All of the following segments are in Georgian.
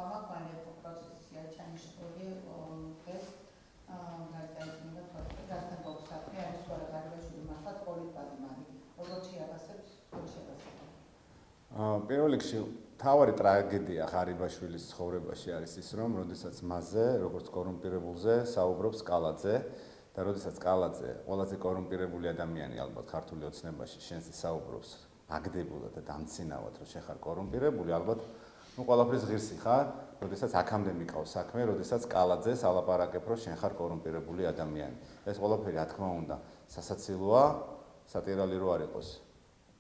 ხომაკвани პროცესია ჩანიშნული ეს გარდაიქმნება თორე გასთან გოგსაფრე არის სწორად გარდაშვილი მართლაც პოლიტბადი მაგ როგორც შეაფასებს პირველ რიგში თავარი ტრაგედია ღარიბაშვილის ცხოვრებაში არის ის რომ როდესაც მასზე როგორც კორუმპირებულზე საუბრობს კალაძე და როდესაც კალაძე ყველაზე კორუმპირებული ადამიანი ალბათ ქართული ოცნებაში შენზე საუბრობს აგდებულად და დამცინავად რომ შენ ხარ კორუმპირებული ალბათ ყველაფრის ღირსი ხარ როდესაც აქამდე მიყავს საქმე როდესაც კალაძეს ალაპარაკებ რომ შენ ხარ კორუმპირებული ადამიანი ეს ყველაფერი რა თქმა უნდა სასაცილოა სატირალი რო არ იყოს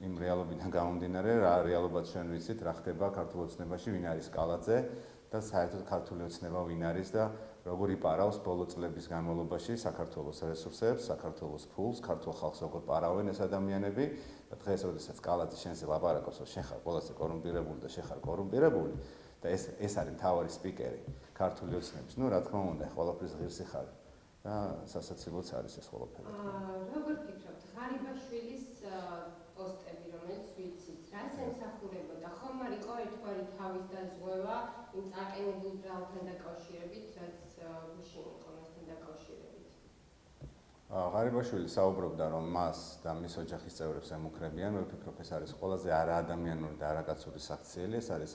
იმ რეალობიდან გამომდინარე რა რეალობად ჩვენ ვიცით რა ხდება ქართულ ოცნებაში ვინ არის კალაძე და საერთოდ ქართული ოცნება ვინ არის და როგორ იპარავს ბოლო წლების განმავლობაში საქართველოს რესურსებს, საქართველოს ფულს, ქართულ ხალხს როგორ პარავენ ეს ადამიანები და დღეს როდესაც კალაძე შენზე ლაპარაკობს რომ შენ ხარ ყველაზე კორუმპირებული და შენ ხარ კორუმპირებული და ეს არის მთავარი სპიკერი ქართული ოცნების. ნუ რა თქმა უნდა, ყველაფრის ღირსი ხარ და სასაცილოც არის ეს ყველაფერი. როგორ ფიქრობთ, ღარიბაშვილის პოსტები, რომელიც ვიცით, რას ემსახურებოდა? ხომ არ იყო ერთგვარი თავის დაზღვევა იმ წაყენებულ ძალთან დაკავშირებით, რაც გუშინ იყო მასთან დაკავშირებით? ღარიბაშვილი საუბრობდა, რომ მას და მის ოჯახის წევრებს ემუქრებიან, მე ვფიქრობ, ეს არის ყველაზე არაადამიანური და არაკაცური საქციელი, ეს არის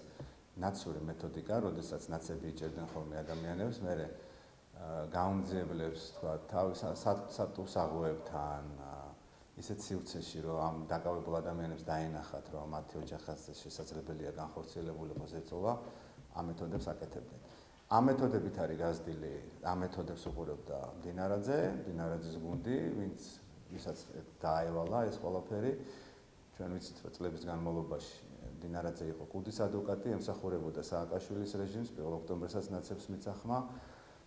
ნაცური მეთოდიკა, როდესაც ნაცები იჭერდნენ ხოლმე ადამიანებს, მერე გაუმძიებლებს, თქვა, თავის სატუსაღოებთან ისეთ სივრცეში, რომ ამ დაკავებულ ადამიანებს დაენახათ, რომ მათი ოჯახაზე შესაძლებელია განხორციელებული იყოს ეწოლა, ამ მეთოდებს აკეთებდნენ. ამ მეთოდებით არის გაზრდილი, ამ მეთოდებს უყურებდა დინარაძის გუნდი, ვისაც დაევალა ეს ყველაფერი. ჩვენ ვიცით, რომ წლების განმავლობაში დინარაძე იყო კუდის ადვოკატი, ემსახურებოდა სააკაშვილის რეჟიმს, 1 ოქტომბერსაც ნაცებს მიწახმა.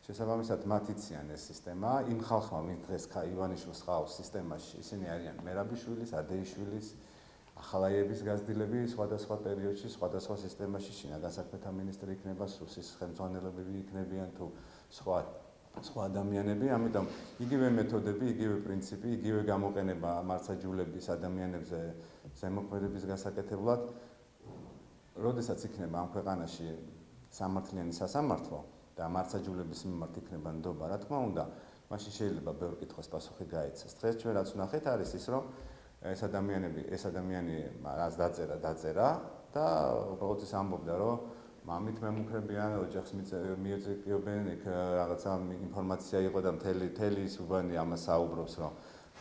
შესაბამისად, მათ იციან ეს სისტემა, იმ ხალხმა, ვინც დღეს ივანიშვილს ხავს სისტემაში, ისინი არიან მერაბიშვილის, ადეიშვილის, ახალაიების გაზრდილები სხვადასხვა პერიოდში, სხვადასხვა სისტემაში, შინაგან საქმეთა მინისტრი იქნება, სუსის ხელმძღვანელები იქნებიან თუ სხვა ადამიანები, ამიტომ იგივე მეთოდები, იგივე პრინციპი, იგივე გამოყენება მარცხაჯულების ადამიანებზე ზემოქმედების გასაკეთებლად, როდესაც იქნება ამ ქვეყანაში სამართლიანი სასამართლო და მარცხაჯულების მიმართ იქნება ნდობა, რა თქმა უნდა, მაშინ შეიძლება ბევრ კითხვას პასუხი გაეცეს. დღეს ჩვენ რაც ვნახეთ არის ის, რომ ეს ადამიანი რაც დაწერა და უბრალოდ ის ამბობდა, რომ მამით მემუქრებიან, ოჯახს მიეწევიან, იქ რაღაცა ინფორმაცია იყო და მთელი ის უბანი ამას საუბრობს, რომ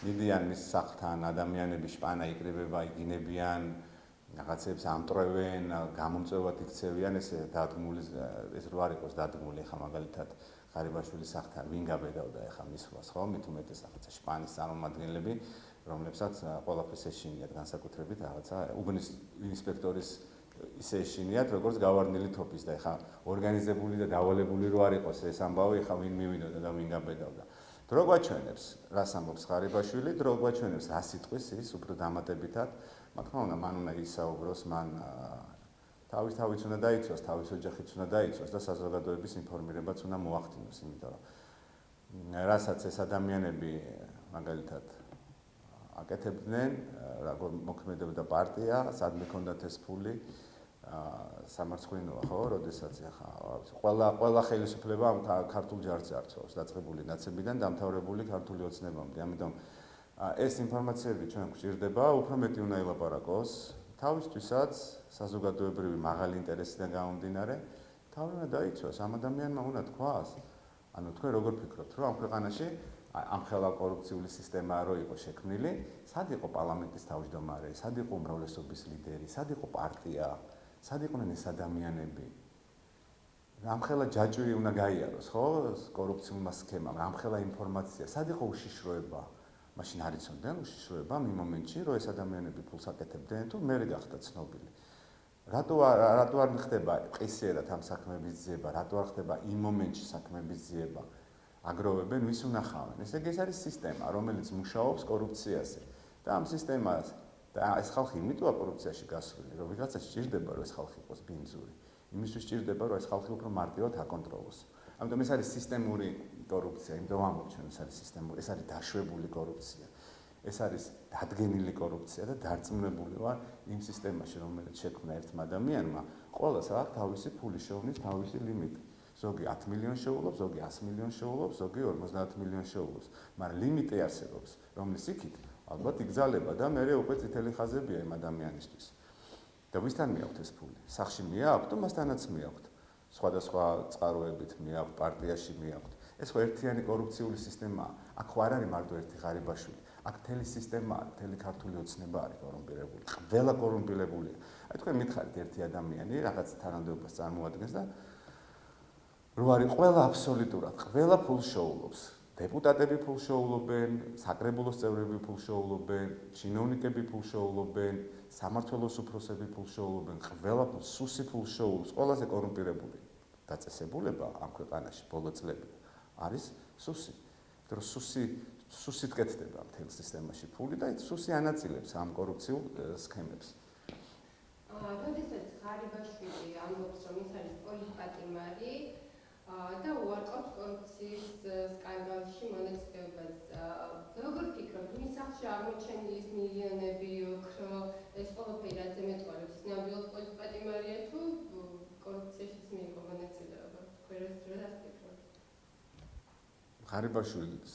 მიდიან მის სახლთან ადამიანები შპანა იკრიბება, იგინებიან, რაღაცებს ამტრევენ, გამომწვევად იქცევიან, ეს დადგმული ეს რო არ იყოს დადგმული, ხა მაგალითად ღარიბაშვილის სახლთან ვინ გაბედავდა ახლა მისვლას, ხო? მით უმეტეს რაღაცა შპანის წარმომადგენლები, რომლებსაც ყველაფერს ეშინიათ განსაკუთრებით რაღაცა უბნის ინსპექტორის ისე ეშინიათ, როგორც გავარდნილი თოფის და ახლა ორგანიზებული და დავალებული რო არ იყოს ეს ამბავი, ახლა ვინ მივიდოდა და ვინ გაბედავდა. დრო გვაჩვენებს, რას ამბობს ღარიბაშვილი, დრო გვაჩვენებს, რა სიტყვის ის უფრო დამატებითად. რა თქმა უნდა, მან უნდა ისაუბროს, მან თავის უნდა დაიცვას, თავის ოჯახიც უნდა დაიცვას და საზოგადოების ინფორმირებაც უნდა მოახდინოს, იმიტომ რომ რასაც ეს ადამიანები მაგალითად აკეთებდნენ, როგორ მოქმედებდა პარტია, სადმე ჰქონდათ ეს ფული, სამარცხვინოა, ხო, როდესაც ახლა ყველა ხელისუფლება ამ ქართულ ჯარს არწევს, დაწყებული ნაცებიდან დამთავრებული ქართული ოცნებამდე. ამიტომ ეს ინფორმაციები ჩვენ გვჭირდება, უფრო მეტი უნდა ელაპარაკოს, თავისთვისაც საზოგადოებრივი მაღალი ინტერესიდან გამომდინარე, თავი უნდა დაიცვას, ამ ადამიანმა უნდა თქვას. ანუ თქვენ როგორ ფიქრობთ, რომ ამ ქვეყანაში ამხელა კორუფციული სისტემა რო იყო შექმნილი, სად იყო პარლამენტის თავმჯდომარე, სად იყო უმრავლესობის ლიდერი, სად იყო პარტია, სად იყვნენ ეს ადამიანები? ამხელა ჯაჭვი უნდა გაიაროს, ხო, კორუფციულმა სქემამ, ამხელა ინფორმაცია, სად იყო უშიშროება? მაშინ არ იცოდნენ უშიშროება იმ მომენტში, რომ ეს ადამიანები ფულს აკეთებდნენ თუ მე გახდა ცნობილი. რატო არ ხდება ყისიერად ამ საქმეების ძიება, რატო არ ხდება იმ მომენტში საქმეების ძიება? აგროვებენ, ვის უნახავენ. ესე იგი ეს არის სისტემა, რომელიც მუშაობს კორუფციაზე. და ამ სისტემას და ეს ხალხი იმიტოა კორუფციაში გასული, რომ ვიღაცა სჭირდება, რომ ეს ხალხი იყოს ბინძური. იმისთვის სჭირდება, რომ ეს ხალხი უფრო მარტივად აკონტროლოს. ამიტომ ეს არის სისტემური კორუფცია, იმიტომ ამბობ ჩვენ ეს არის სისტემური, ეს არის დაშვებული კორუფცია. ეს არის დადგენილი კორუფცია და დარწმუნებული ვარ იმ სისტემაში, რომელიც შექმნა ერთმა ადამიანმა, ყველას აქვს თავისი ფული შოვნის, თავისი ლიმიტი. ზოგი 10 მილიონს შეუძლებს, ზოგი 100 მილიონს შეუძლებს, ზოგი 50 მილიონს შეუძლებს. მაგრამ ლიმიტი არსებობს, რომლის იქით ალბათ იგზალება და მე უკვე წითელი ხაზებია იმ ადამიანისთვის. და ვისთან მიაქვთ ეს ფული? სახში მიაქვთ, მასთანაც მიაქვთ. სხვადასხვა წყაროებით მიაქვთ, პარტიაში მიაქვთ. ეს ხო ერთიანი კორუფციული სისტემაა. აქ ხო არ არის მარტო ერთი ღარიბაშვილი. აქ მთელი სისტემაა, მთელი ქართული ოცნება არის კორუმპირებული. ყველა კორუმპირებულია. აი თქვენ მითხარით ერთი ადამიანი რაღაც თანამდებობას წარმოადგენს და რო არის ყველა აბსოლუტურად, ყველა ფულს შოულობს. დეპუტატები ფულს შოულობენ, საკრებულოს წევრები ფულს შოულობენ, ჩინოვნიკები ფულს შოულობენ, სამმართველოს უფროსები ფულს შოულობენ, ყველა ფულს, სუსი ფულს შოულობს, ყველაზე კორუმპირებული დაწესებულება ამ ქვეყანაში ბოლო წლებში არის სუსი. იმიტომ რომ სუსით კეთდება მთელ სისტემაში ფული და სუსი ანაწილებს ამ კორუფციულ სქემებს. როდესაც ღარიბაშვილი ამბობს, რომ ის არის პოლიტპატიმარი და უარყოფს კორუფციის სკანდალში მონაწილეობას, როგორ ფიქრობთ, მის სახლში აღმოჩენილი მილიონები, ოქრო, ეს ყველაფერი რაზე მეტყველებს? ნამდვილად პოლიტპატიმარია თუ კორუფციაშიც მიიღო მონაწილეობა? თქვენ რა ფიქრობთ? ღარიბაშვილის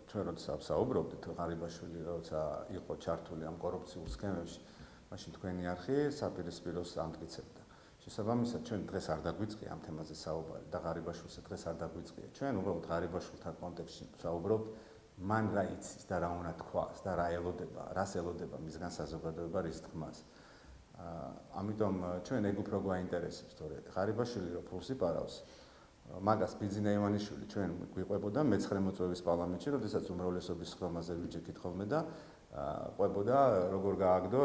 ჩვენ როცა ვსაუბრობდით, ღარიბაშვილი როცა იყო ჩართული ამ კორუფციულ სქემებში, მაშინ თქვენი არხი საპირისპიროს ამტკიცებდა. შესაბამისად, ჩვენ დღეს არ დაგვიწყია ამ თემაზე საუბარი და ღარიბაშვილს დღეს არ დაგვიწყია. ჩვენ უბრალოდ ღარიბაშვილთან კონტექსტში ვსაუბრობთ, მან რა იცის და რა უნდა თქვას და რას ელოდება მისგან საზოგადოება რის თქმას. ამიტომ ჩვენ ეგ უფრო გვაინტერესებს, თორე ღარიბაშვილი რო ფულს იპარავს, მაგას ბიძინა ივანიშვილი ჩვენ გვიყვებოდა მე-9 მოწვევის პარლამენტში, როდესაც უმრავლესობის ხმაზე ვიჯექით ხოლმე და ყვებოდა როგორ გააგდო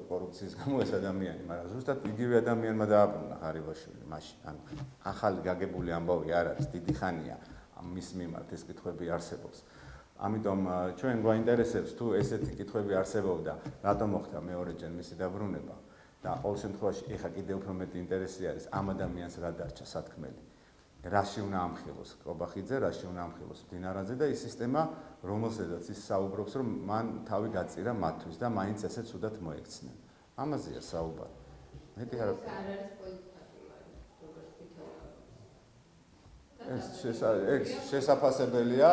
კორუფციის გამო ეს ადამიანი, მაგრამ ზუსტად იგივე ადამიანმა დააბრუნა ღარიბაშვილი მაშინ. ანუ ახალი გაგებული ამბავი არ არის, დიდი ხანია მის მიმართ ეს კითხვები არსებობს. ამიტომ ჩვენ გვაინტერესებს თუ ესეთი კითხვები არსებობდა, რატომ მოხდა მეორეჯერ მისი დაბრუნება და ყოველ შემთხვევაში ეხა კიდევ უფრო მეტი ინტერესი არის ამ ადამიანს რა დარჩა სათქმელი. რაში უნდა ამხილოს კობახიძე, რაში უნდა ამხილოს მდინარაძე და ის სისტემა, რომელზედაც ის საუბრობს, რომ მან თავი გაწირა მათთვის და მაინც ესე ცუდად მოექცნენ. ამაზეა საუბარი. მეტი არ არის პოლიტპატიმარი, როგორც თვითონ. ეს შესაფასებელია,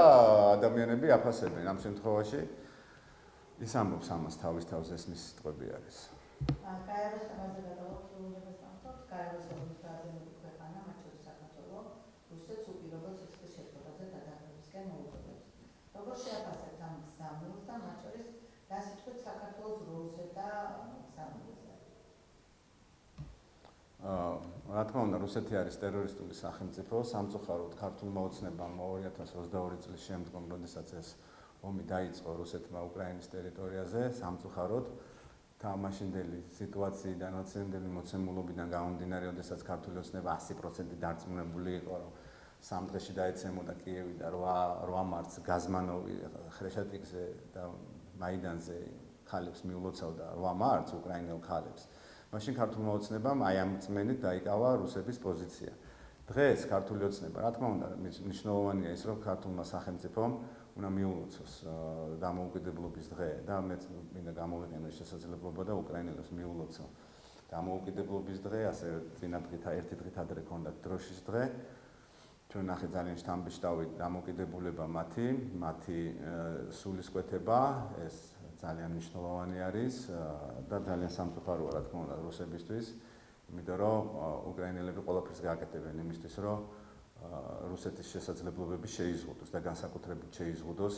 ადამიანები აფასებენ ამ შემთხვევაში. ის ამბობს ამას თავის თავზე, ეს მისი სიტყვები არის. გაეროს თემაზე გადავახსოვდეს ამბობს, გაეროს ორგანიზაციის ქვეყანა, მათ შორის საქართველო, რუსეთს უპირობებს ეს შეფასებაზე გადაღებისკენ მოუწოდებს. როგორ შეაფასებთ ამ გზავნილს და მათ შორის რა სიტყვით საქართველოს როლზე და გზავნილზე? რა თქმა უნდა, რუსეთი არის ტერორისტული სახელმწიფო, სამწუხაროდ ქართულმა ოცნებამ 2022 წლის შემდგომ, როდესაც ეს ომი დაიწყო რუსეთმა უკრაინის ტერიტორიაზე, სამწუხაროდ თამაშინდელი სიტუაციიდან, ოცნებდელი მოცემულობიდან გამომდინარე, როდესაც ქართული ოცნება 100% დარწმუნებული იყო, რომ სამ დღეში დაეცემოდა კიევი და 8 მარტს გაზმანოვი ხრეშატიკზე და მაიდანზე ხალებს მიულოცავდა 8 მარტს უკრაინელ ხალებს. მაშინ ქართულმა ოცნებამ აი ამ წმენით დაიკავა რუსების პოზიცია. დღეს ქართული ოცნება, რა თქმა უნდა, მნიშვნელოვანია ის, რომ ქართულმა სახელმწიფომ უნდა მიულოცოს დამოუკიდებლობის დღე და მეც მინდა გამოვიყენო შესაძლებლობა და უკრაინელებს მიულოცო დამოუკიდებლობის დღე, ასე წინა დღით ერთი დღით ადრე ქონდათ დროშის დღე. ჩვენ ნახეთ ძალიან შთამბეჭდავი დამოუკიდებულება მათი სულისკვეთება, ეს ძალიან მნიშვნელოვანი არის და ძალიან სამწუხაროა რა თქმა უნდა რუსებისთვის, იმიტომ რომ უკრაინელები ყველაფერს გააკეთებენ იმისთვის, რომ რუსეთის შესაძლებლობები შეიზღუდოს და განსაკუთრებით შეიზღუდოს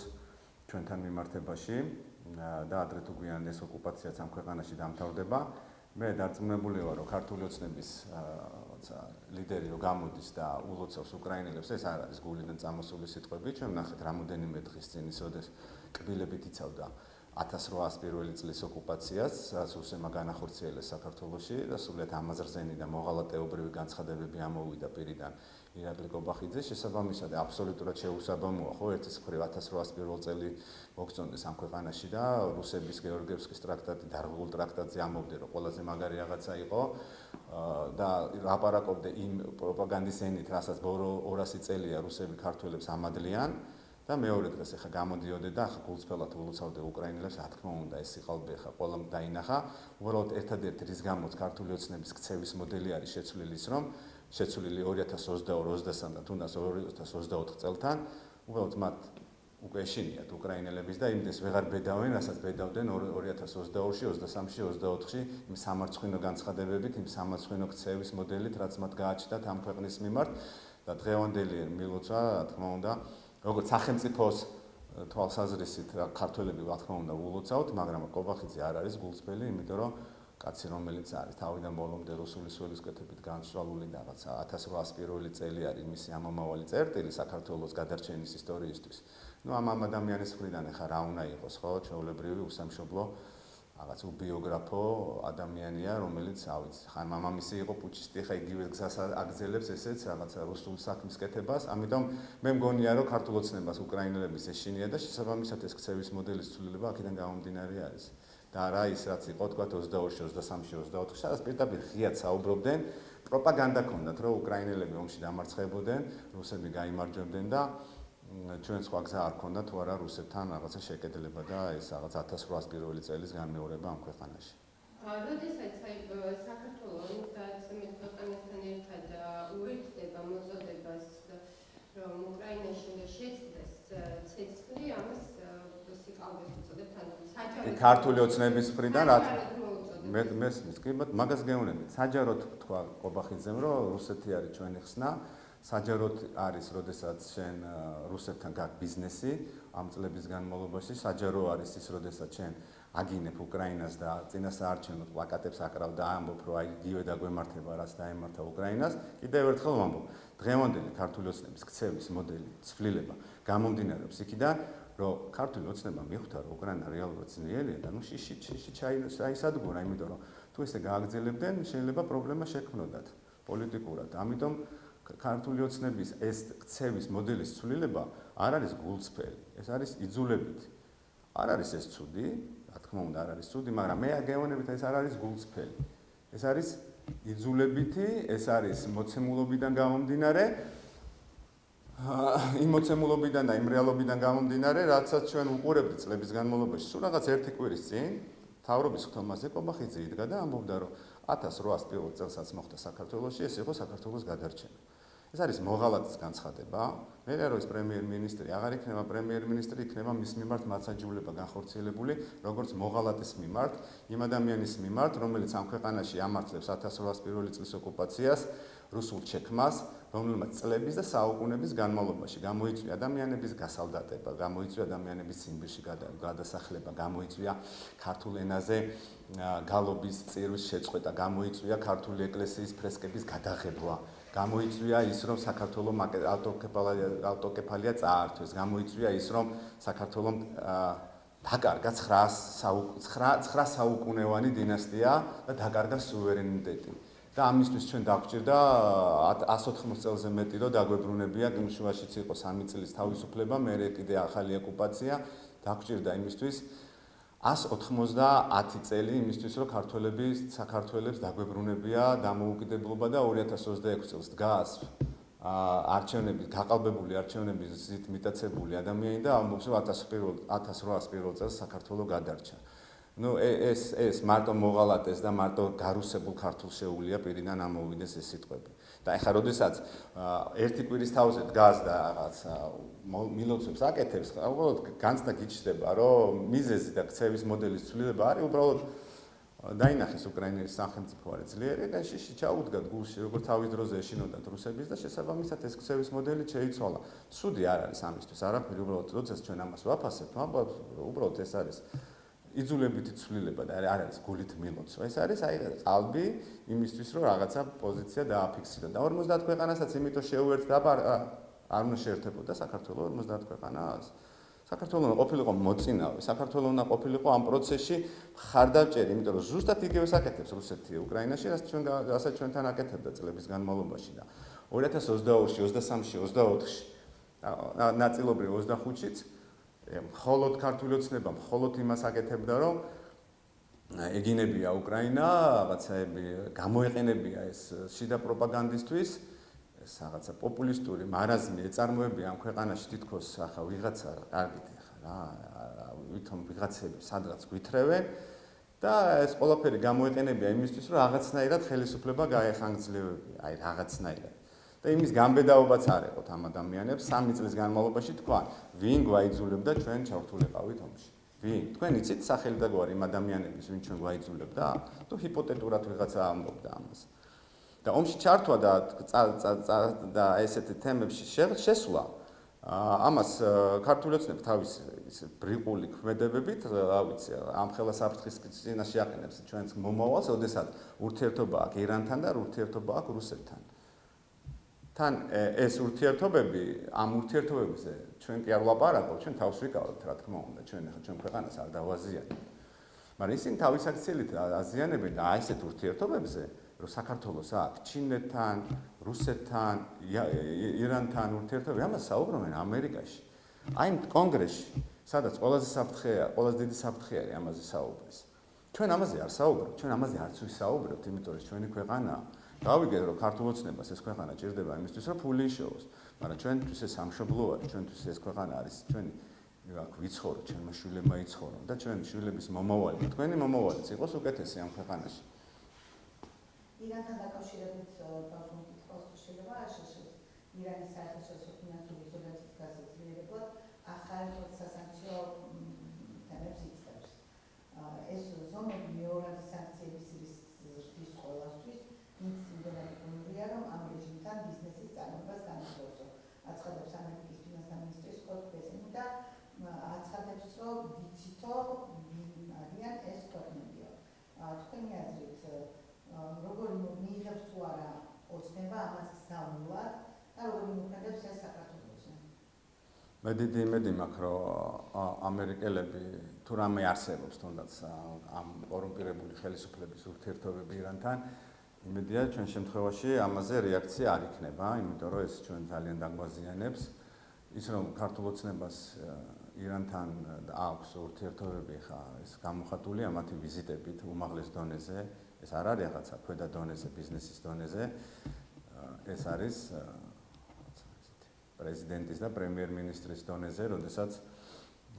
ჩვენთან მიმართებაში და ადრე თუ გვიან ეს ოკუპაციაც ამ ქვეყანაში დამთავრდება. მე დარწმუნებული ვარ, რომ ქართული ოცნების ლიდერი რო გამოდის და ულოცავს უკრაინელებს, ეს არ არის გულიდან წამოსული სიტყვები. ჩვენ ნახეთ რამოდენიმე დღის წინ ის როდეს კბილებით იცავდა 1801 წლის ოკუპაციას, რაც რუსებმა განახორციელეს საქართველოში და სულეთ ამაზრზენი და მოღალატეობრივი განცხადებები ამოვიდა პირიდან ირაკლი კობახიძე. შესაბამისად აბსოლუტურად შეუსაბამოა, ხო, ერთის მხრივ 1801 წელი მოგწონდეს ამ ქვეყანაში და რუსების გეორგიევსკის ტრაქტატი დარღულ ტრაქტატზე ამოვიდა, რომ ყველაზე მაგარი რაღაცა იყო და ლაპარაკობდა იმ პროპაგანდის ენით, რასაც ბოლო 200 წელია რუსები ქართველებს ამადლიან და მეორე დღეს ახლა გამოდიოდე და ახლა გულწრფელად ულოცავდე უკრაინელებს, რა თქმა უნდა, ეს სიყალბე ახლა ყველამ დაინახა. უბრალოდ ერთადერთი რის გამოც ქართული ოცნების ქცევის მოდელი არის შეცვლილი ის, რომ შეცვლილი 2022-23 და თუნდაც 2024 წელთან, უბრალოდ მათ უკვე ეშინიათ უკრაინელების და იმდეს ვეღარ ბედავენ, რასაც ბედავდნენ 2022-ში, 23-ში, 24-ში იმ სამარცხვინო განცხადებებით, იმ სამარცხვინო ქცევის მოდელით, რაც მათ გააჩნდათ ამ ქვეყნის მიმართ და დღევანდელი მილოცვა, რა თქმა უნდა, როგორც სახელმწიფოს თვალსაზრისით ქართველები რა თქმა უნდა ულოცავთ, მაგრამ ყობახიძე არ არის გულწრფელი, იმიტომ რომ კაცი რომელიც არის თავიდან ბოლომდე რუსული სულისკვეთებით განსწავლული და რაღაცა 1801 წელი არის მისი ამომავალი წერტილი საქართველოს გადარჩენის ისტორიისთვის. ნუ ამ ადამიანის მხრიდან ახლა რა უნდა იყოს, ხო, ჩვეულებრივი უსამშობლო რაღაც უბიოგრაფო ადამიანია, რომელიც, რა ვიცი, ხან მამამისი იყო პუჩისტი, ხა იგივე გზას აგზელებს ესეც რაღაცა რუსულ საქმის კეთებას, ამიტომ მე მგონია, რომ ქართულ ოცნებას უკრაინელების ეშინია და შესაბამისად ეს ქცევის მოდელის ცვლილება აქედან გამომდინარე არის. და რა ის რაც იყო თქვა 22-ში, 23-ში, 24-ში, სადაც პირდაპირ ღიად საუბრობდნენ, პროპაგანდა ქონდათ, რომ უკრაინელები ომში დამარცხებოდნენ, რუსები გაიმარჯვებდნენ და ჩვენ სხვა გზა არ ქონდა თუ არა რუსებთან რაღაცა შეკედლება და ეს რაღაც 1801 წელის განმეორება ამ ქვეყანაში. როდესაც საქართველოს 51 ქვეყანასთან ერთად უერთდება მოწოდებას, რომ უკრაინაში შეწყდეს ცეცხლი, ამას სიყალბეს უწოდებთ, ანუ საჯარო ქართული ოცნების მხრიდან რა მე კი მაგას გეუბნები. საჯაროდ თქვა ყობახიძემ, რომ რუსეთი არის ჩვენი ხსნა. საჯაროდ არის, როდესაც შენ რუსებთან გაქვს ბიზნესი ამ წლების განმავლობაში, საჯარო არის ის, როდესაც შენ აგინებ უკრაინას და წინასაარჩევნო პლაკატებს აკრავ და ამბობ, რომ აი იგივე დაგვემართება, რაც დაემართა უკრაინას. კიდევ ერთხელ ვამბობ, დღევანდელი ქართული ოცნების ქცევის მოდელი, ცვლილება გამომდინარეობს იქიდან, რომ ქართული ოცნება მიხვდა, რომ უკრაინა რეალურად ძლიერია და ნუ შიში ჩაისადგურა, იმიტომ რომ თუ ესე გააგრძელებდნენ, შეიძლება პრობლემა შექმნოდათ პოლიტიკურად. ამიტომ ქართული ოცნების ეს ქცევის მოდელის ცვლილება არ არის გულწრფელი, ეს არის იძულებითი. არ არის ეს ცუდი, რა თქმა უნდა, არ არის ცუდი, მაგრამ მე გეუბნებით, ეს არ არის გულწრფელი. ეს არის იძულებითი, ეს არის მოცემულობიდან გამომდინარე, იმ მოცემულობიდან და იმ რეალობიდან გამომდინარე, რაცაც ჩვენ უყურებთ წლების განმავლობაში. სულ რაღაც ერთი კვირის წინ მთავრობის ხტომაზე ყობახიძე იდგა და ამბობდა, რომ 1801 წელსაც მოხდა საქართველოში, ეს იყო საქართველოს გადარჩენა. ეს არის მოღალატის განცხადება. მე რა რომ ის პრემიერ-მინისტრი აღარ იქნება პრემიერ-მინისტრი, იქნება მის მიმართ მართლმსაჯულება განხორციელებული, როგორც მოღალატის მიმართ, იმ ადამიანის მიმართ, რომელიც ამ ქვეყანაში ამართლებს 1801 წლის ოკუპაციას, რუსულ ჩექმას, რომელმაც წლების და საუკუნეების განმავლობაში გამოიწვია ადამიანების გასალდატება, გამოიწვია ადამიანების ციმბირში გადასახლება, გამოიწვია ქართულ ენაზე გალობის წირვის შეწყვეტა, გამოიწვია ქართული ეკლესიის ფრესკების გადაღებვა. გამოიწვია ის, რომ საქართველოს ავტოკეფალია წაართვეს, გამოიწვია ის, რომ საქართველოს დაკარგა 9 საუკუნევანი დინასტია და დაკარგა სუვერენიტეტი. და ამისთვის ჩვენ დაგვჭირდა 180 წელზე მეტი, რომ დაგვებრუნებია, იმ შუაშიც იყო 3 წლის თავისუფლება, მერე კიდე ახალი ოკუპაცია, დაგვჭირდა იმისთვის 190 წელი იმისთვის, რომ ქართველები საქართველოს დაგვებრუნებია დამოუკიდებლობა და 2026 წელს დგას არჩევნების, გაყალბებული არჩევნების ზით მიტაცებული ადამიანი და ამბობს, რომ 1801 წელს საქართველოს გადარჩა. ნუ ეს მარტო მოღალატეს და მარტო გარუსებულ ქართულ შეუულია პირიდან ამოვიდეს ეს სიტყვები. და ეხლა როდესაც ერთი კვირის თავზე დგას და რაღაც მილოცვებს აკეთებს, უბრალოდ განცდა გიჩნდება, რომ მიზეზი და ქცევის მოდელის ცვლილება არის უბრალოდ დაინახეს უკრაინის სახელმწიფო არის ძლიერი და შიში ჩაუდგათ გულში, როგორც თავის დროზე ეშინოდათ რუსების და შესაბამისად ეს ქცევის მოდელი შეიცვალა. ცუდი არ არის ამისთვის, არაფერი, უბრალოდ როდესაც ჩვენ ამას ვაფასებთ, უბრალოდ ეს არის იძულებითი ცვლილება და არ არის გულით მილოცვა. ეს არის აი ყალბი იმისთვის, რომ რაღაცა პოზიცია დააფიქსიროს. და 50 ქვეყანასაც იმიტომ შეუერთდა, არ უნდა შეერთებოდა საქართველოს 50 ქვეყანას. საქართველოს უნდა ყოფილიყო მოწინავე, საქართველოს უნდა ყოფილიყო ამ პროცესში მხარდამჭერი, იმიტომ რომ ზუსტად იგივეს აკეთებს რუსეთი უკრაინაში, რასაც ჩვენთან აკეთებდა წლების განმავლობაში და 2022-ში, 23-ში, 24-ში ნაწილობრივ 25-შიც მხოლოდ ქართული ოცნება მხოლოდ იმას აკეთებდა, რომ ეგინებია უკრაინა, რაღაცაები გამოეყენებია ეს შიდა პროპაგანდისთვის, ეს რაღაცა პოპულისტური მარაზმი ეწარმოებია ამ ქვეყანაში თითქოს ახლა ვიღაცა კარგით ახლა რა ვითომ ვიღაცები სადღაც გვითრევენ და ეს ყველაფერი გამოეყენებია იმისთვის რომ რაღაცნაირად ხელისუფლება გაეხანგრძლივებია აი რაღაცნაირად და იმის გამბედაობაც არ ეყოთ ამ ადამიანებს 3 წლის განმავლობაში თქვა ვინ გვაიძულებდა ჩვენ ჩავთულიყავით ომში ვინ თქვენ იცით სახელი და გვარი იმ ადამიანების ვინ ჩვენ გვაიძულებდა თუ ჰიპოთეტურად ვიღაცა ამბობდა ამას და ომში ჩართვა და ესეთი თემებში შესვლა ამას ქართული ოცნები თავის ბრიყული ქმედებებით, რა ვიცი, ამ ხელა საფრთხის წინაშე აყენებს ჩვენს მომავალს, ოდესაც ურთიერთობა აქვს ირანთან და ურთიერთობა აქვს რუსეთთან. თან ეს ურთიერთობები, ამ ურთიერთობებზე ჩვენ კი არ ვლაპარაკობთ, ჩვენ თავს ვიკავებთ, რა თქმა უნდა, ჩვენ ახლა ჩვენ ქვეყანას არ დავაზიანებთ. მაგრამ ისინი თავის აქციებით აზიანებენ და აი ესეთ ურთიერთობებზე რომ საქართველოს აქვს ჩინეთთან, რუსეთთან, ირანთან ურთიერთობები, ამას საუბრობენ ამერიკაში. აი იმ კონგრესში, სადაც ყველაზე საფრთხეა, ყველაზე დიდი საფრთხე არის ამაზე საუბრის. ჩვენ ამაზე არ საუბრობთ, ჩვენ ამაზე არც ვისაუბრებთ, იმიტომ რომ ჩვენი ქვეყანაა. გავიგეთ რომ ქართულ ოცნებას ეს ქვეყანა ჭირდება იმისთვის, რომ ფული იშოვოს, მაგრამ ჩვენთვის ეს სამშობლო არის, ჩვენთვის ეს ქვეყანა არის ჩვენი აქ ვიცხოვროთ, ჩვენმა შვილებმა იცხოვრონ და ჩვენი შვილების მომავალი, თქვენი მომავალიც იყოს უკეთესი ამ ქვეყანაში. ირანთან დაკავშირებით ბავშვებს შეიძლება აღშეშოს ირანის საერთაშორისო ფინანსური იზოლაციის გასაძლიერებლად ახალ სასანქციო თემებს იწყებს. ეს ზომები მეორადი საnkციების ზრდის ყველასთვის იმდენადია, რომ ამ რეჟიმთან ბიზნესის წარმოებას განაგრძო. აცხადებს ამერიკის ფინანსთა მინისტრი სკოტ ბესენი და აცხადებს, რომ ვიცითო ვინ არიან ეს ქვეყნებია. თქვენი აზრით როგორი მიიღებს თუ არა ოცნება ამას გზავნილად და როგორი მოქმედებს ეს საქართველოში? მე დიდი იმედი მაქვს, რომ ამერიკელები თუ რამე არსებობს თუნდაც ამ კორუმპირებული ხელისუფლების ურთიერთობები ირანთან, იმედია ჩვენ შემთხვევაში ამაზე რეაქცია არ იქნება, იმიტომ რომ ეს ჩვენ ძალიან დაგვაზიანებს. ის რომ ქართულ ოცნებას ირანთან აქვს ურთიერთობები, ხა ეს გამოხატულია მათი ვიზიტებით უმაღლეს დონეზე. ეს არ არის რაღაცა ქვედა დონეზე, ბიზნესის დონეზე. ეს არის პრეზიდენტის და პრემიერ-მინისტრის დონეზე, როდესაც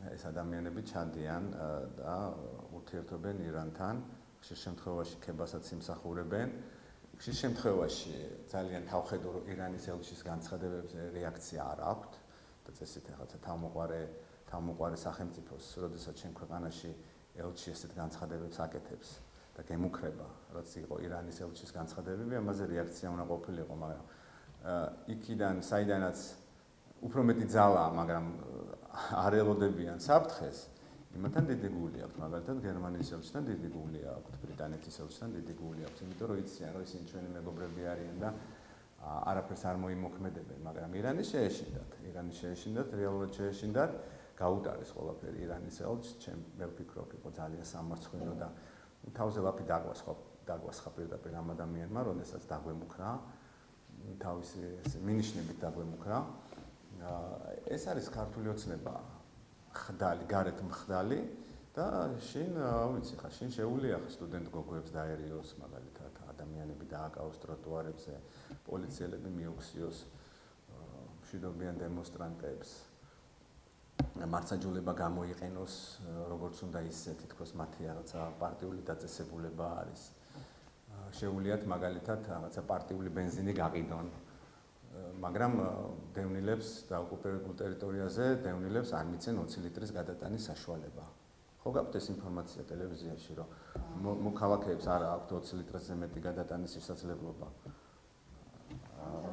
ეს ადამიანები ჩადიან და ურთიერთობენ ირანთან, ხშირ შემთხვევაში ქებასაც იმსახურებენ. ხშირ შემთხვევაში ძალიან თავხედურ ირანის ელჩის განცხადებებზე რეაქცია არ აქვთ და წესით რაღაცა თავმოყარე სახელმწიფოს, როდესაც ჩვენ ქვეყანაში ელჩი ესეთ განცხადებებს აკეთებს. და გემუქრება, რაც იყო ირანის ელჩის განცხადებები, ამაზე რეაქცია უნდა ყოფილიყო, მაგრამ იქიდან, საიდანაც უფრო მეტი ძალაა, მაგრამ არ ელოდებიან საფრთხეს, იმათთან დიდი გული აქვთ, მაგალითად გერმანიის ელჩთან დიდი გული აქვთ, ბრიტანეთის ელჩთან დიდი გული აქვთ, იმიტომ რომ იციან, რომ ისინი ჩვენი მეგობრები არიან და არაფერს არ მოიმოქმედებენ, მაგრამ ირანის შეეშინდათ, რეალურად შეეშინდათ, გაუტარეს ყველაფერი ირანის ელჩს, მე ვფიქრობ, იყო ძალიან სამარცხვინო და თავზე ლაფი დაგვასხა პირდაპირ ამ ადამიანმა, როდესაც დაგვემუქრა, თავისი მინიშნებით დაგვემუქრა. ეს არის ქართული ოცნება ხდალი, გარეთ მხდალი და შინ, ვიცი ხა, შინ შეუძლია სტუდენტ გოგოებს დაერიოს, მაგალითად, ადამიანები დააკავოს ტროტუარებზე, პოლიციელები მიუხსიოს მშვიდობიან დემონსტრანტებს. მარცხაჯულება გამოიყენოს, როგორც უნდა ისე თითქოს მათი რაღაცა პარტიული დაწესებულება არის. შეუძლიათ მაგალითად რაღაცა პარტიული ბენზინი გაყიდონ, მაგრამ დევნილებს და ოკუპირებულ ტერიტორიაზე დევნილებს არ მიცენ 20 ლიტრის გადატანის საშუალება. ხო გაქვთ ეს ინფორმაცია ტელევიზიაში, რომ მოქალაქეებს არ აქვთ 20 ლიტრზე მეტი გადატანის შესაძლებლობა.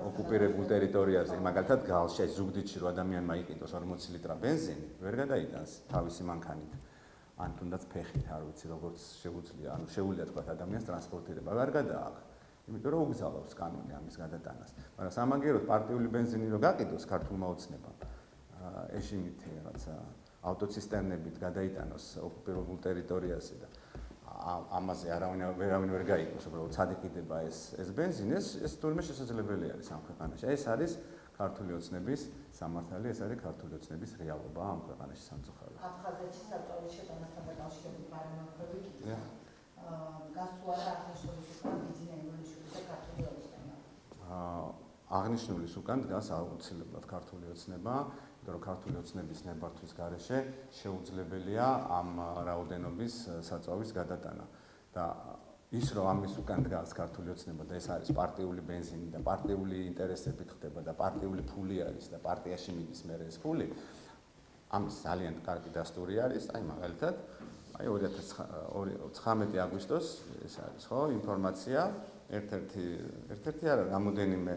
ოკუპირებულ ტერიტორიაზე, მაგალითად გალში, ზუგდიდში რო ადამიანმა იყიდოს 40 ლიტრა ბენზინი, ვერ გადაიტანს თავისი მანქანით. ან თუნდაც ფეხით, არ ვიცი როგორც შეუძლია, ანუ შეუძლია თქვა ადამიანს ტრანსპორტირება, ვერ გადააქვს. იმიტომ რომ უგზავნოს კანონი ამის გადატანას. მაგრამ სამაგიეროდ პარტიული ბენზინი რო გაყიდოს ქართულმა ოცნებამ, ეშინით რაღაცა ავტოცისტერნებით გადაიტანოს ოკუპირებულ ტერიტორიაზე და ამაზე ვერავინ ვერ გაიგოს, უბრალოდ წადიყიდება ეს ბენზინი, ეს თურმე შესაძლებელი არის ამ ქვეყანაში. ეს არის ქართული ოცნების სამართალი, ეს არის ქართული ოცნების რეალობა ამ ქვეყანაში სამწუხაროდ. აფხაზეთში საბჭოთა შეტანასთან დაკავშირებით პარლამენტები კიდევ გასწვარა აღნიშნული ბიზნეს ინვესტიციები და ქართული ოცნება. აღნიშნულის უკან დგას აუცილებლად ქართული ოცნება, იმიტომ რომ ქართული ოცნების ნებართვის გარეშე შეუძლებელია ამ რაოდენობის საწვავის გადატანა. და ის რომ ამის უკან დგას ქართული ოცნება და ეს არის პარტიული ბენზინი და პარტიული ინტერესებით ხდება და პარტიული ფული არის და პარტიაში მიდის მერე ეს ფული, ამის ძალიან კარგი დასტური არის, აი მაგალითად, აი 2019 აგვისტოს ეს არის, ხო, ინფორმაცია, ერთ-ერთი არა, რამოდენიმე